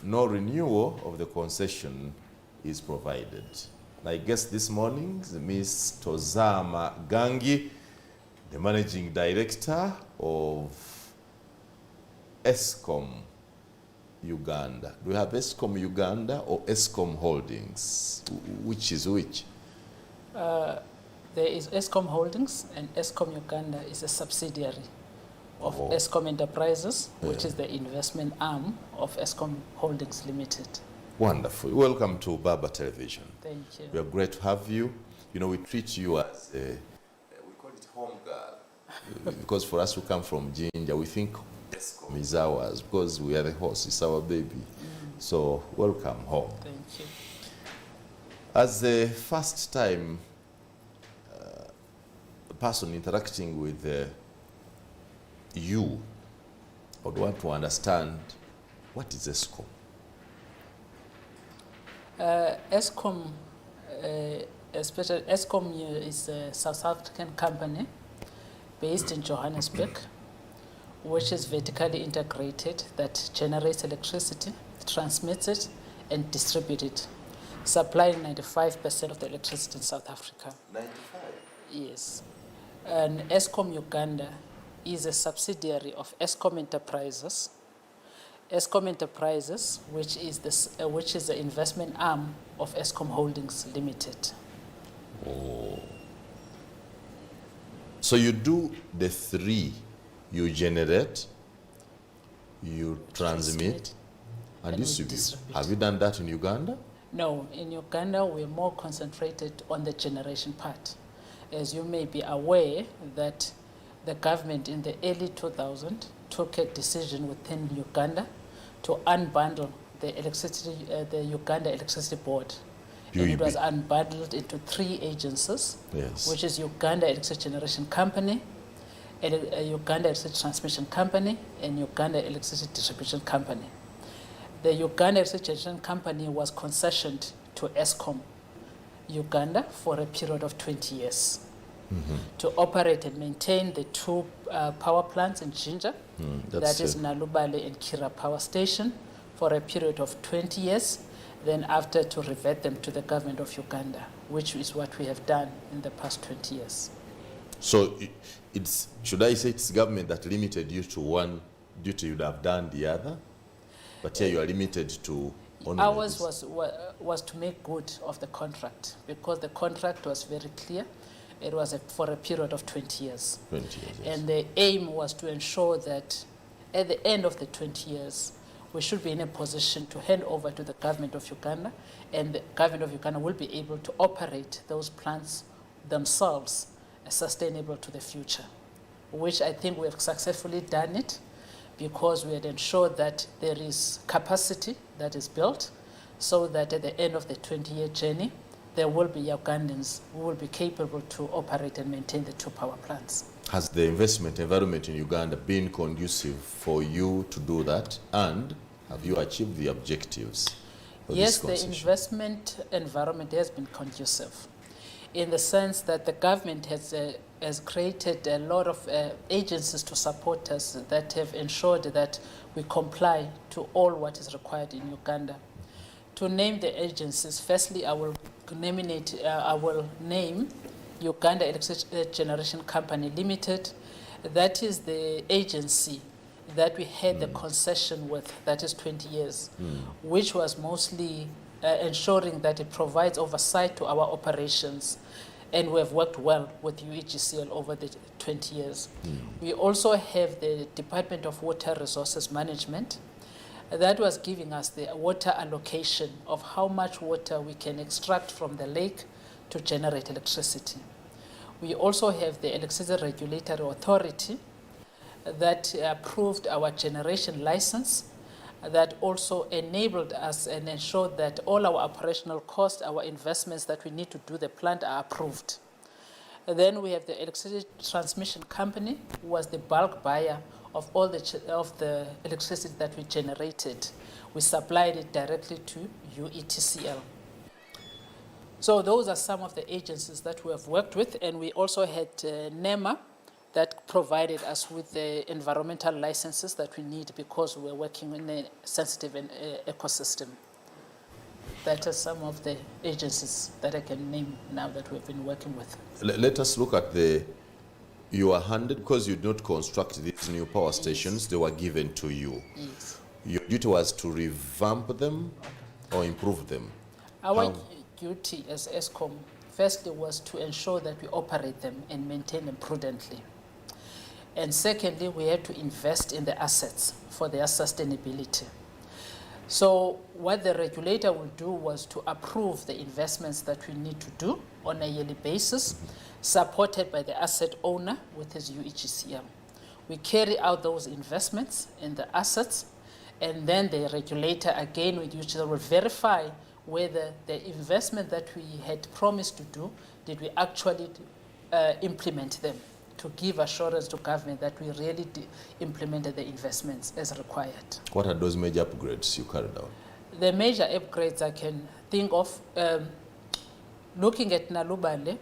no renewal of the concession is provided. I guess this morning, Ms. Tozama Gangi, the Managing Director of Eskom Uganda. Do we have Eskom Uganda or Eskom Holdings? Which is which? There is Eskom Holdings, and Eskom Uganda is a subsidiary of Eskom Enterprises, which is the investment arm of Eskom Holdings Limited. Wonderful. Welcome to Baba Television. Thank you. We are great to have you. You know, we treat you as a, we call it home girl. Because for us who come from Jinja, we think Eskom is ours because we are the horse, it's our baby. So welcome home. Thank you. As the first time person interacting with you, I would want to understand what is Eskom. Eskom, especially Eskom is a South African company based in Johannesburg, which is vertically integrated, that generates electricity, transmits it, and distributes it, supplying 95% of the electricity in South Africa. 95? Yes. And Eskom Uganda is a subsidiary of Eskom Enterprises. Eskom Enterprises, which is the investment arm of Eskom Holdings Limited. Oh. So you do the three: you generate, you transmit, and distribute. Have you done that in Uganda? No, in Uganda we're more concentrated on the generation part. As you may be aware that the government in the early 2000s took a decision within Uganda to unbundle the electricity, the Uganda Electricity Board. And it was unbundled into three agencies, yes, which is Uganda Electricity Generation Company, Uganda Electricity Transmission Company, and Uganda Electricity Distribution Company. The Uganda Electricity Generation Company was concessioned to Eskom Uganda for a period of 20 years. To operate and maintain the two power plants in Jinja, that is Nalubaale and Kiira power station, for a period of 20 years, then after to revert them to the government of Uganda, which is what we have done in the past 20 years. So it's, should I say it's government that limited you to one duty, you'd have done the other, but here you are limited to only ours was to make good of the contract, because the contract was very clear. It was for a period of 20 years. 20 years, yes. And the aim was to ensure that at the end of the 20 years, we should be in a position to hand over to the government of Uganda, and the government of Uganda will be able to operate those plants themselves sustainable to the future, which I think we have successfully done it, because we had ensured that there is capacity that is built, so that at the end of the 20-year journey, there will be Ugandans who will be capable to operate and maintain the two power plants. Has the investment environment in Uganda been conducive for you to do that? And have you achieved the objectives of yes, this concession? The investment environment has been conducive, in the sense that the government has created a lot of agencies to support us that have ensured that we comply to all what is required in Uganda. To name the agencies, firstly, I will name Uganda Electricity Generation Company Limited. That is the agency that we had the concession with, that is 20 years, which was mostly ensuring that it provides oversight to our operations. And we have worked well with UEGCL over the 20 years. We also have the Department of Water Resources Management. That was giving us the water allocation of how much water we can extract from the lake to generate electricity. We also have the Electricity Regulatory Authority that approved our generation license, that also enabled us and ensured that all our operational costs, our investments that we need to do the plant are approved. And then we have the Electricity Transmission Company, who was the bulk buyer of all the electricity that we generated. We supplied it directly to UETCL. So those are some of the agencies that we have worked with, and we also had NEMA, that provided us with the environmental licenses that we need because we're working in a sensitive ecosystem. That are some of the agencies that I can name now that we've been working with. Let us look at your 100, because you did not construct these new power stations, they were given to you. Yes. Your duty was to revamp them or improve them. Our duty as Eskom, firstly, was to ensure that we operate them and maintain them prudently. And secondly, we had to invest in the assets for their sustainability. So what the regulator will do was to approve the investments that we need to do on a yearly basis, supported by the asset owner with his UEGCL. We carry out those investments in the assets, and then the regulator, again with UEGCL, will verify whether the investment that we had promised to do, did we actually implement them, to give assurance to government that we really implemented the investments as required. What are those major upgrades you carried out? The major upgrades I can think of, looking at Nalubaale,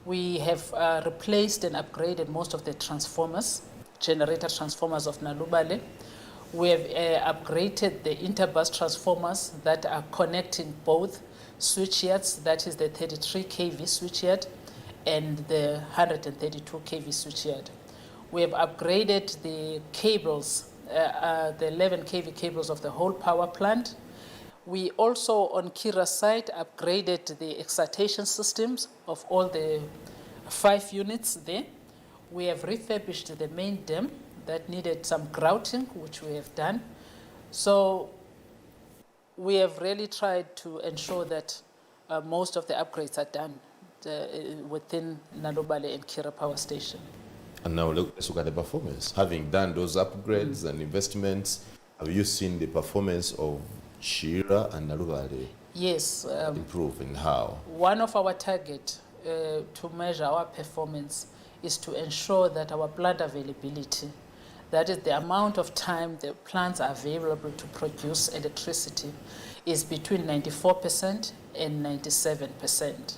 we have replaced and upgraded most of the transformers, generator transformers of Nalubaale. We have upgraded the interbus transformers that are connecting both switchyards, that is the 33 kV switchyard and the 132 kV switchyard. We have upgraded the cables, the 11 kV cables of the whole power plant. We also, on Kiira side, upgraded the excitation systems of all the 5 units there. We have refurbished the main dam that needed some grouting, which we have done. So we have really tried to ensure that most of the upgrades are done within Nalubaale and Kiira power station. And now let's look at the performance. Having done those upgrades and investments, have you seen the performance of Kiira and Nalubaale Yes. improve, and how? One of our targets to measure our performance is to ensure that our plant availability, that is the amount of time the plants are available to produce electricity, is between 94% and 97%.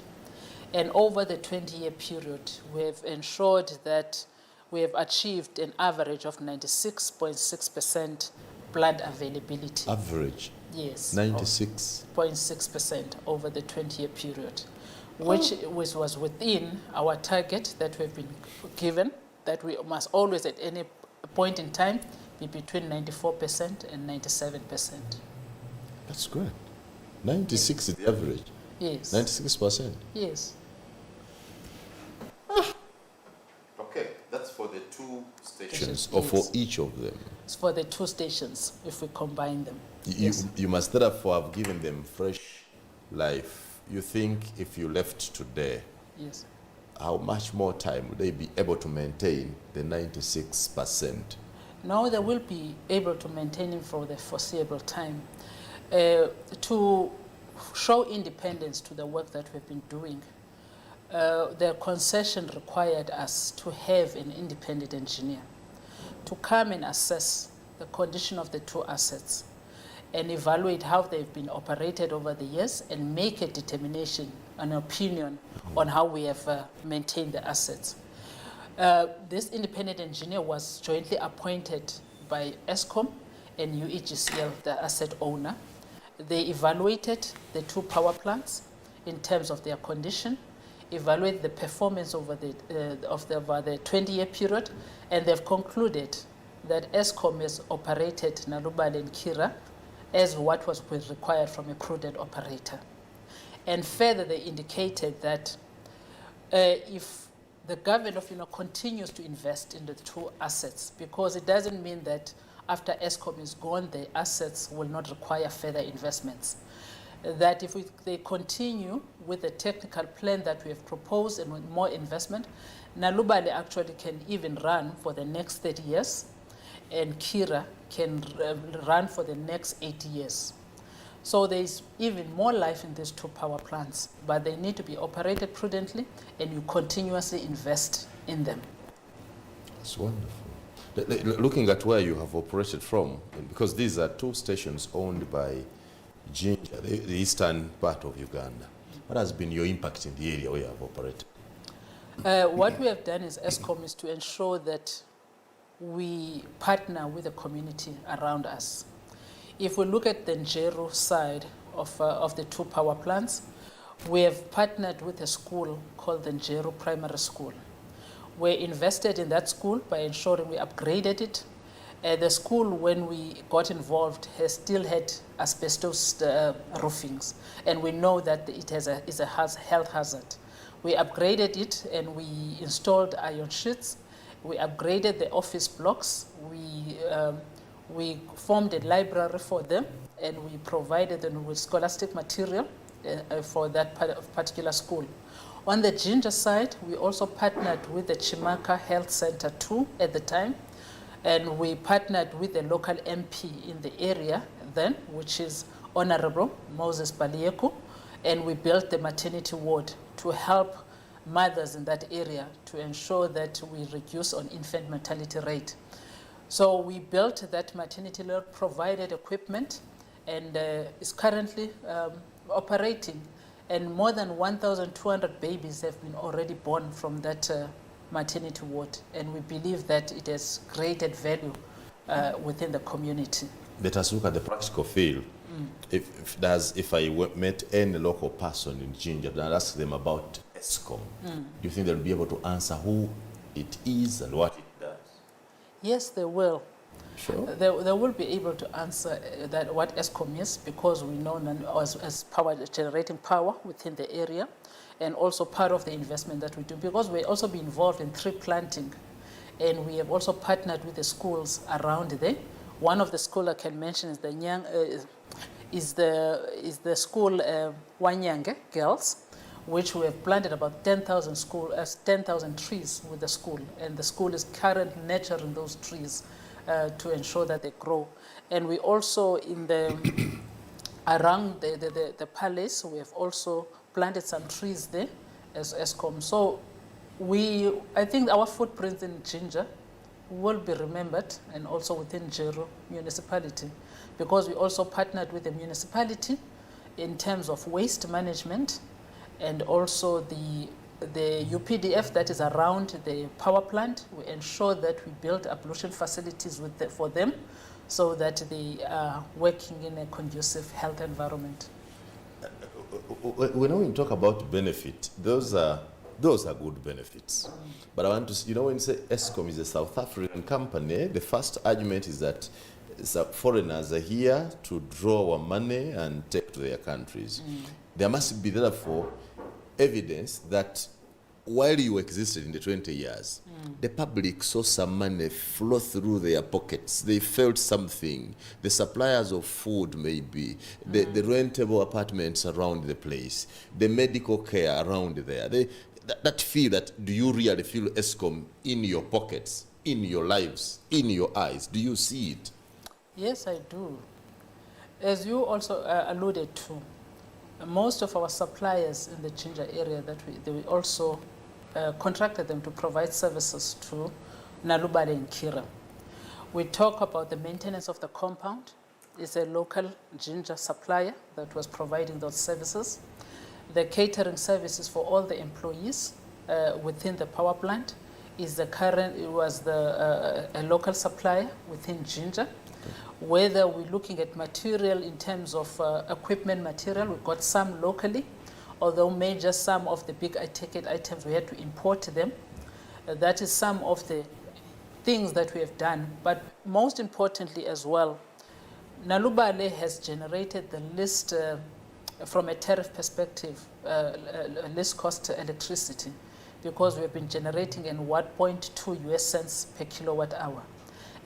And over the 20-year period, we have ensured that we have achieved an average of 96.6% plant availability. Average? Yes. 96.6% over the 20-year period, which was within our target that we've been given, that we must always at any point in time be between 94% and 97%. That's great. 96 is the average. Yes. 96%. Yes. Okay, that's for the 2 stations, Yes. or for each of them. It's for the 2 stations if we combine them. You must therefore have given them fresh life. You think if you left today, Yes. how much more time would they be able to maintain the 96%? Now they will be able to maintain it for the foreseeable time. To show independence to the work that we've been doing, the concession required us to have an independent engineer to come and assess the condition of the 2 assets and evaluate how they've been operated over the years and make a determination, an opinion on how we have maintained the assets. This independent engineer was jointly appointed by Eskom and UEGCL, the asset owner. They evaluated the 2 power plants in terms of their condition, evaluate the performance over the 20-year period, and they've concluded that Eskom has operated Nalubaale and Kiira as what was required from a prudent operator. And further, they indicated that if the government of continues to invest in the 2 assets, because it doesn't mean that after Eskom is gone, the assets will not require further investments. That if they continue with the technical plan that we have proposed and with more investment, Nalubaale actually can even run for the next 30 years, and Kiira can run for the next 80 years. So there's even more life in these 2 power plants, but they need to be operated prudently, and you continuously invest in them. It's wonderful. Looking at where you have operated from, because these are 2 stations owned by Jinja, the eastern part of Uganda, what has been your impact in the area where you have operated? What we have done as Eskom is to ensure that we partner with the community around us. If we look at the Njeru side of the two power plants, we have partnered with a school called the Njeru Primary School. We invested in that school by ensuring we upgraded it. The school, when we got involved, has still had asbestos roofings, and we know that it is a health hazard. We upgraded it and we installed iron sheets. We upgraded the office blocks. We formed a library for them, and we provided them with scholastic material for that particular school. On the Ginger side, we also partnered with the Chimaka Health Center too at the time, and we partnered with the local MP in the area then, which is Honorable Moses Balieku, and we built the maternity ward to help mothers in that area to ensure that we reduce on infant mortality rate. So we built that maternity ward, provided equipment, and is currently operating. And more than 1,200 babies have been already born from that maternity ward. And we believe that it has created value within the community. Let us look at the practical field. If I met any local person in Ginger and ask them about Eskom, do you think they'll be able to answer who it is and what it does? Yes, they will. Sure. They will be able to answer that what Eskom is, because we know as power generating power within the area, and also part of the investment that we do, because we also be involved in tree planting, and we have also partnered with the schools around there. One of the schools I can mention is the school Wanyange Girls, which we have planted about 10,000 trees with the school, and the school is currently nurturing those trees to ensure that they grow. And we also around the palace, we have also planted some trees there as Eskom. So I think our footprint in Ginger will be remembered, and also within Njeru municipality, because we also partnered with the municipality in terms of waste management, and also the UPDF that is around the power plant. We ensure that we build ablution facilities for them, so that they are working in a conducive health environment. When we talk about benefit, those are good benefits. But I want to, when you say Eskom is a South African company, the first argument is that foreigners are here to draw our money and take to their countries. There must be, therefore, evidence that while you existed in the 20 years, the public saw some money flow through their pockets. They felt something. The suppliers of food, maybe, the rentable apartments around the place, the medical care around there. That feel that, do you really feel Eskom in your pockets, in your lives, in your eyes? Do you see it? Yes, I do. As you also alluded to, most of our suppliers in the Ginger area we also contracted them to provide services to Nalubaale and Kiira. We talk about the maintenance of the compound. It's a local Ginger supplier that was providing those services. The catering services for all the employees within the power plant was a local supplier within Ginger. Whether we're looking at material in terms of equipment material, we got some locally, although some of the big ticket items we had to import them. That is some of the things that we have done. But most importantly as well, Nalubaale has generated the least, from a tariff perspective, least cost electricity, because we have been generating in 1.2 US cents per kilowatt hour.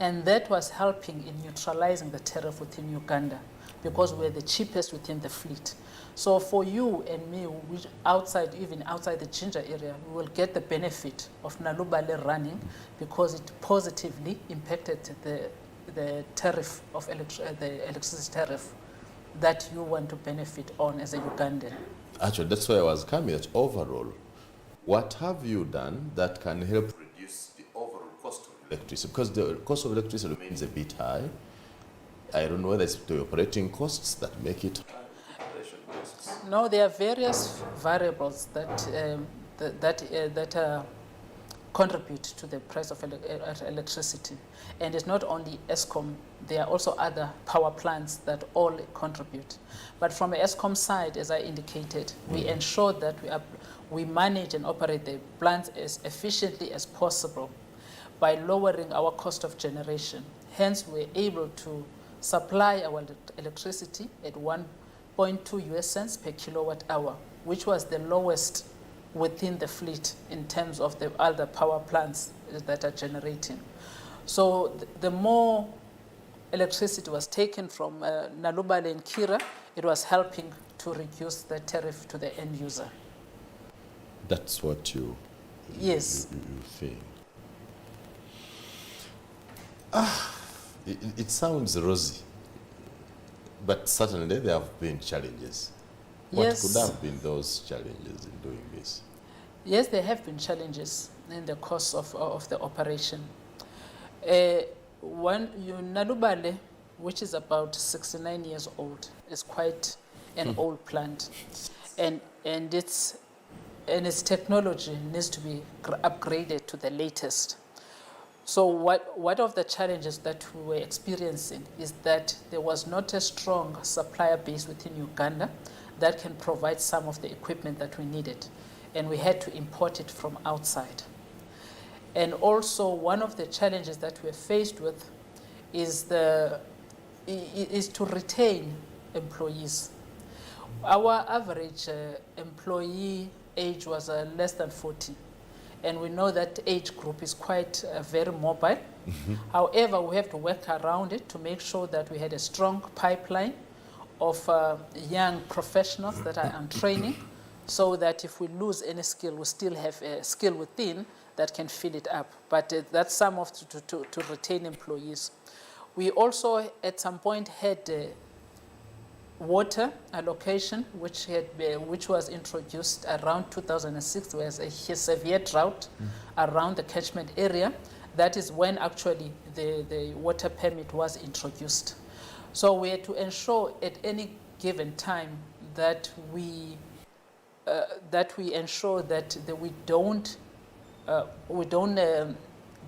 And that was helping in neutralizing the tariff within Uganda, because we're the cheapest within the fleet. So for you and me, even outside the Ginger area, we will get the benefit of Nalubaale running, because it positively impacted the tariff of the electricity tariff that you want to benefit on as a Ugandan. Actually, that's why I was coming at overall. What have you done that can help reduce the overall cost of electricity? Because the cost of electricity remains a bit high. I don't know whether it's the operating costs that make it high. No, there are various variables that that contribute to the price of electricity. And it's not only Eskom, there are also other power plants that all contribute. But from the Eskom side, as I indicated, we ensure that we manage and operate the plants as efficiently as possible by lowering our cost of generation. Hence, we're able to supply our electricity at 1.2 US cents per kilowatt hour, which was the lowest within the fleet in terms of the other power plants that are generating. So the more electricity was taken from Nalubaale and Kiira, it was helping to reduce the tariff to the end user. That's what you think. It sounds rosy, but certainly there have been challenges. What could have been those challenges in doing this? Yes, there have been challenges in the course of the operation. Nalubaale, which is about 69 years old, is quite an old plant, and its technology needs to be upgraded to the latest. So what of the challenges that we were experiencing is that there was not a strong supplier base within Uganda that can provide some of the equipment that we needed, and we had to import it from outside. And also one of the challenges that we're faced with is to retain employees. Our average employee age was less than 40. And we know that age group is quite very mobile. However, we have to work around it to make sure that we had a strong pipeline of young professionals that are on training, so that if we lose any skill, we still have a skill within that can fill it up. But that's some of to retain employees. We also at some point had water allocation, which was introduced around 2006. There was a severe drought around the catchment area. That is when actually the water permit was introduced. So we had to ensure at any given time that we ensure that we don't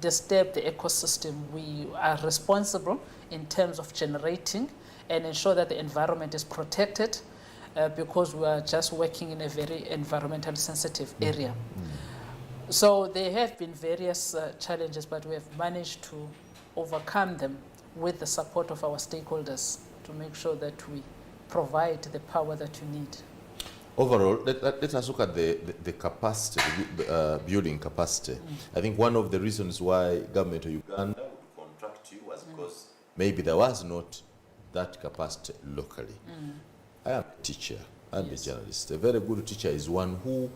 disturb the ecosystem. We are responsible in terms of generating and ensure that the environment is protected because we are just working in a very environmentally sensitive area. So there have been various challenges, but we have managed to overcome them with the support of our stakeholders to make sure that we provide the power that you need. Overall, let us look at the capacity, building capacity. I think one of the reasons why government of Uganda would contract you was because maybe there was not that capacity locally. I am a teacher, I'm a journalist. A very good teacher is one who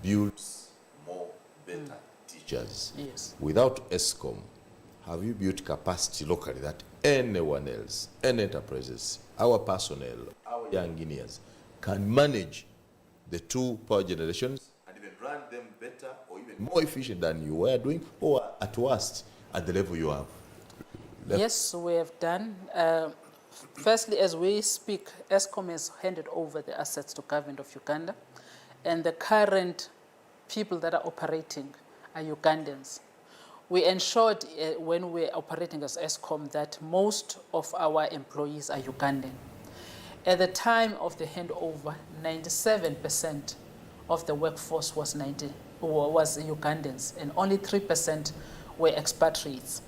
builds more better teachers. Yes. Without Eskom, have you built capacity locally that anyone else, any enterprises, our personnel, our young engineers can manage the two power generations and even run them better or even more efficient than you were doing, or at worst, at the level you have? Yes, we have done. Firstly, as we speak, Eskom has handed over the assets to government of Uganda, and the current people that are operating are Ugandans. We ensured when we were operating as Eskom that most of our employees are Ugandan. At the time of the handover, 97% of the workforce was Ugandans, and only 3% were expatriates.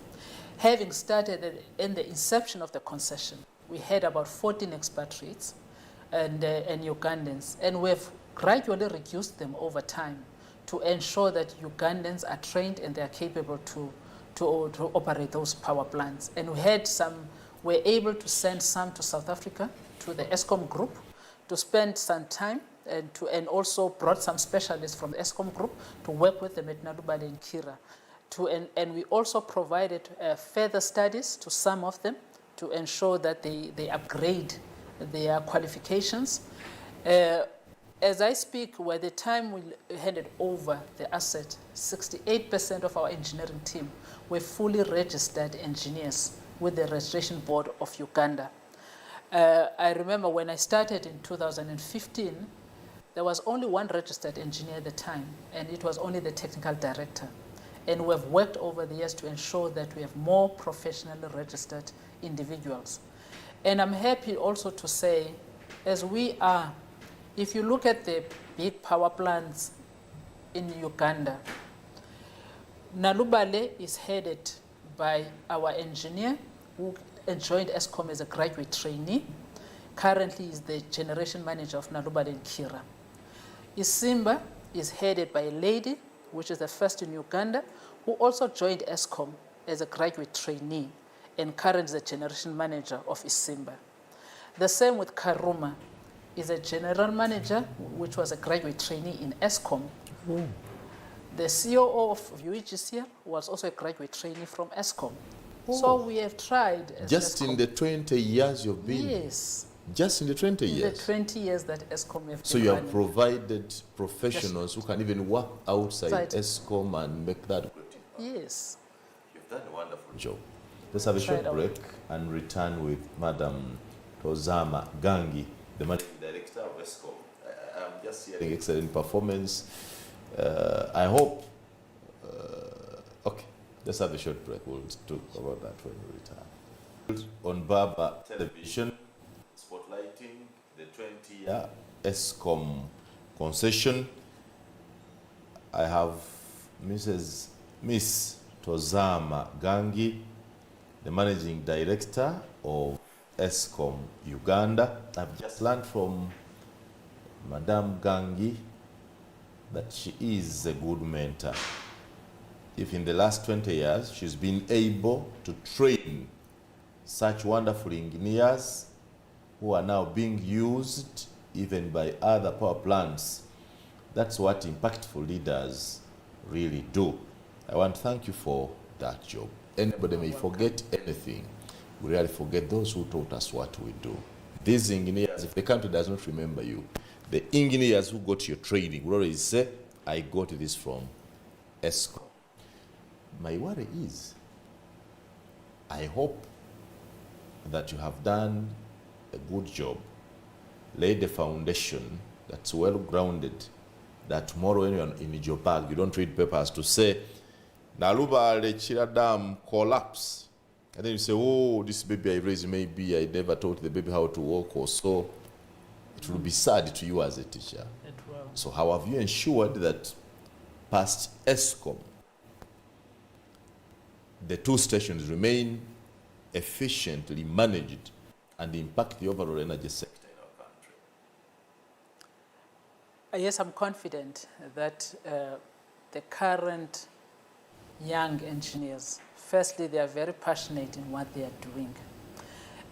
Having started in the inception of the concession, we had about 14 expatriates and Ugandans, and we've gradually reduced them over time to ensure that Ugandans are trained and they are capable to operate those power plants. And we had we're able to send some to South Africa, to the Eskom group, to spend some time, and also brought some specialists from the Eskom group to work with them at Nalubaale and Kiira. And we also provided further studies to some of them to ensure that they upgrade their qualifications. As I speak, by the time we handed over the asset, 68% of our engineering team were fully registered engineers with the Registration Board of Uganda. I remember when I started in 2015, there was only one registered engineer at the time, and it was only the technical director. And we've worked over the years to ensure that we have more professionally registered individuals. And I'm happy also to say, as we are, if you look at the big power plants in Uganda, Nalubaale is headed by our engineer who joined Eskom as a graduate trainee. Currently is the generation manager of Nalubaale and Kiira. Isimba is headed by a lady, which is the first in Uganda, who also joined Eskom as a graduate trainee and currently is the generation manager of Isimba. The same with Karuma, is a general manager, which was a graduate trainee in Eskom. Mm. The COO of UEGCL was also a graduate trainee from Eskom. Oh. So we have tried. Just Eskom, in the 20 years you've been? Yes. Just in the 20 years? In the 20 years that Eskom have So been you have running. provided professionals who can even work outside Eskom and make that great impact. Yes. You've done a wonderful job. Let's have a short break and return with Madam Tozama Gangi, the managing director of Eskom. I'm just hearing excellent performance. I hope. Okay, let's have a short break. We'll talk about that when we return. On Baba Television, spotlighting the 20-year Eskom concession. I have Miss Tozama Gangi, the managing director of Eskom Uganda. I've just learned from Madame Gangi that she is a good mentor. If in the last 20 years she's been able to train such wonderful engineers who are now being used even by other power plants, that's what impactful leaders really do. I want to thank you for that job. Anybody may forget anything. We really forget those who taught us what we do. These engineers, if the country does not remember you, the engineers who got your training will always say, I got this from Eskom. My worry is, I hope that you have done a good job, laid a foundation that's well grounded, that tomorrow when you're in your bag, you don't read papers to say, Nalubaale and Kiira Dam collapse. And then you say, oh, this baby I raised, maybe I never taught the baby how to walk or so. It will be sad to you as a teacher. It will. So how have you ensured that past Eskom, the two stations remain efficiently managed and impact the overall energy sector in our country? Yes, I'm confident that the current young engineers, firstly, they are very passionate in what they are doing.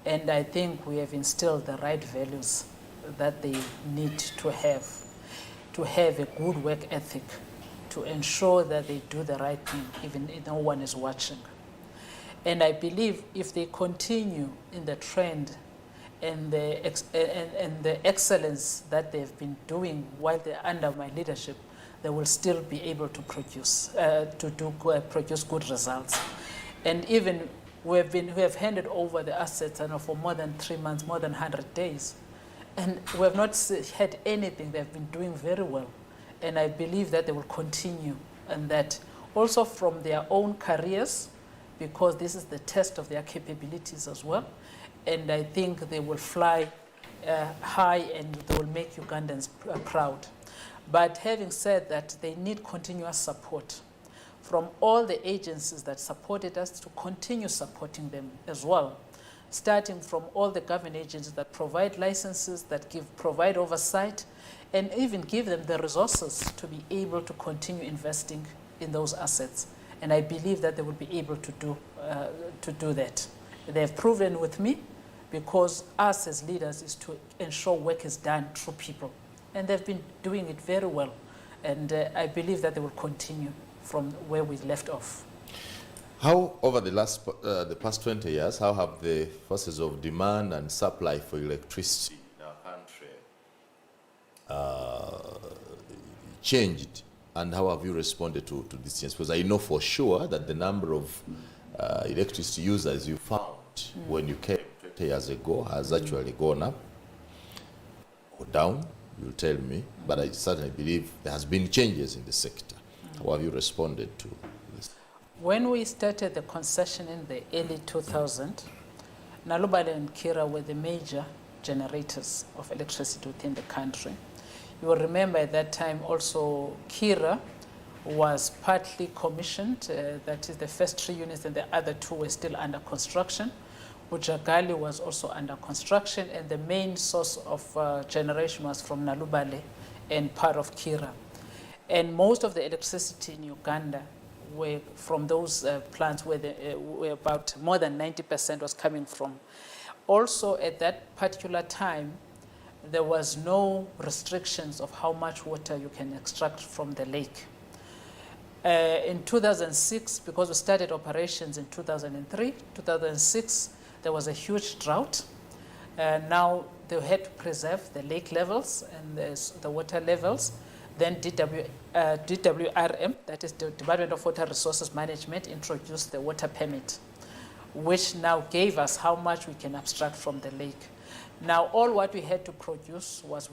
And I think we have instilled the right values that they need to have a good work ethic, to ensure that they do the right thing, even if no one is watching. And I believe if they continue in the trend and the excellence that they've been doing while they're under my leadership, they will still be able to produce produce good results. And even we have handed over the assets for more than 3 months, more than 100 days, and we have not had anything. They've been doing very well, and I believe that they will continue, and that also from their own careers, because this is the test of their capabilities as well. And I think they will fly high and they will make Ugandans proud. But having said that, they need continuous support from all the agencies that supported us to continue supporting them as well, starting from all the government agencies that provide licenses, that provide oversight, and even give them the resources to be able to continue investing in those assets. And I believe that they will be able to do that. They have proven with me, because us as leaders is to ensure work is done through people. And they've been doing it very well. And I believe that they will continue from where we left off. How, over the past 20 years, how have the forces of demand and supply for electricity in our country changed? And how have you responded to this change? Because I know for sure that the number of electricity users you found when you came 20 years ago has actually gone up or down. you'll tell me, but I certainly believe there has been changes in the sector. How have you responded to this? When we started the concession in the early 2000s, Nalubaale and Kiira were the major generators of electricity within the country. You will remember at that time also Kiira was partly commissioned, that is the first 3 units, and the other 2 were still under construction. Bujagali was also under construction, and the main source of generation was from Nalubaale and part of Kiira. And most of the electricity in Uganda were from those plants where about more than 90% was coming from. Also, at that particular time, there was no restrictions of how much water you can extract from the lake. In 2006, because we started operations in 2003, 2006, there was a huge drought. Now they had to preserve the lake levels and the water levels. Then DWRM, that is the Department of Water Resources Management, introduced the water permit, which now gave us how much we can abstract from the lake. Now all what we had to produce must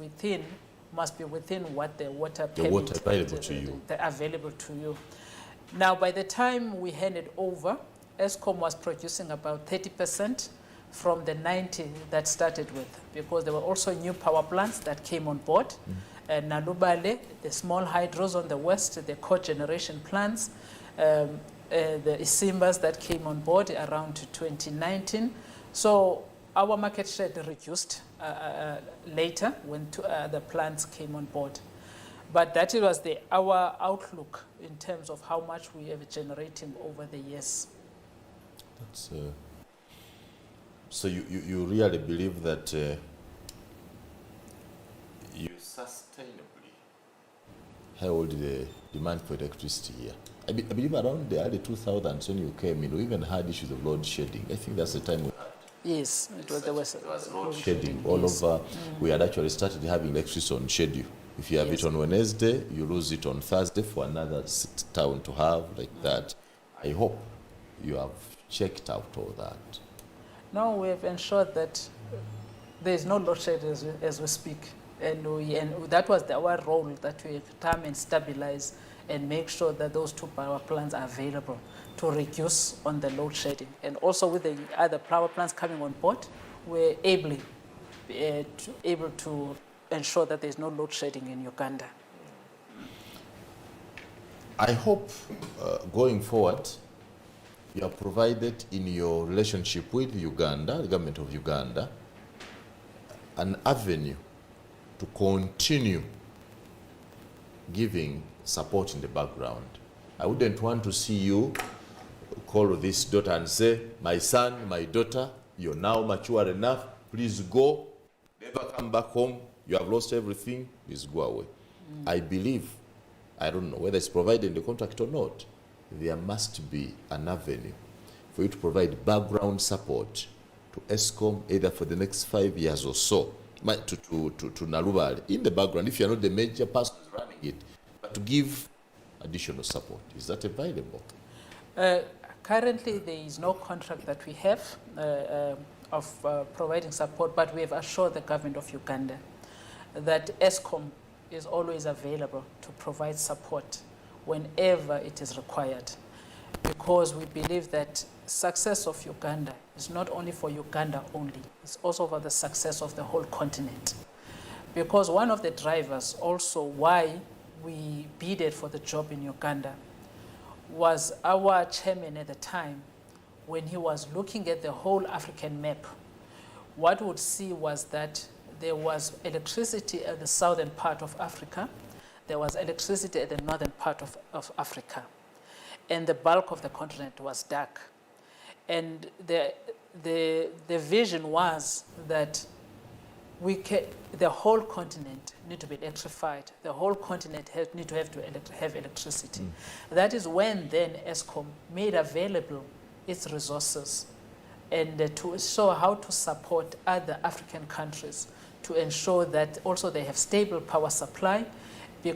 be within what the water permit water available to you. Available to you. Now by the time we handed over, Eskom was producing about 30% from the 90 that started with, because there were also new power plants that came on board. Nalubaale, the small hydros on the west, the cogeneration plants, the Isimbas that came on board around 2019. So our market share reduced later when the plants came on board. But that was our outlook in terms of how much we are generating over the years. That's, so you really believe that you sustainably held the demand for electricity here? I believe around the early 2000s when you came in, we even had issues of load shedding. I think that's the time we had. Yes, there was load shedding all over. We had actually started having electricity on schedule. If you have it on Wednesday, you lose it on Thursday for another town to have, like that. I hope you have checked out all that. No, we have ensured that there is no load shedding as we speak. And that was our role, that we come and stabilize and make sure that those 2 power plants are available to reduce on the load shedding. And also with the other power plants coming on board, we're able to ensure that there's no load shedding in Uganda. I hope going forward, you have provided in your relationship with Uganda, the government of Uganda, an avenue to continue giving support in the background. I wouldn't want to see you call this daughter and say, my son, my daughter, you're now mature enough, please go, never come back home, you have lost everything, please go away. I believe, I don't know whether it's provided in the contract or not, there must be an avenue for you to provide background support to Eskom, either for the next 5 years or so, to Nalubaale, in the background, if you're not the major person running it, but to give additional support. Is that available? Currently, there is no contract that we have of providing support, but we have assured the government of Uganda that Eskom is always available to provide support whenever it is required, because we believe that success of Uganda is not only for Uganda only, it's also for the success of the whole continent. Because one of the drivers also why we bidded for the job in Uganda was our chairman at the time, when he was looking at the whole African map. What we would see was that there was electricity at the southern part of Africa, there was electricity at the northern part of Africa, and the bulk of the continent was dark. And the vision was that the whole continent need to be electrified. The whole continent need to have electricity. That is when then Eskom made available its resources and to show how to support other African countries to ensure that also they have stable power supply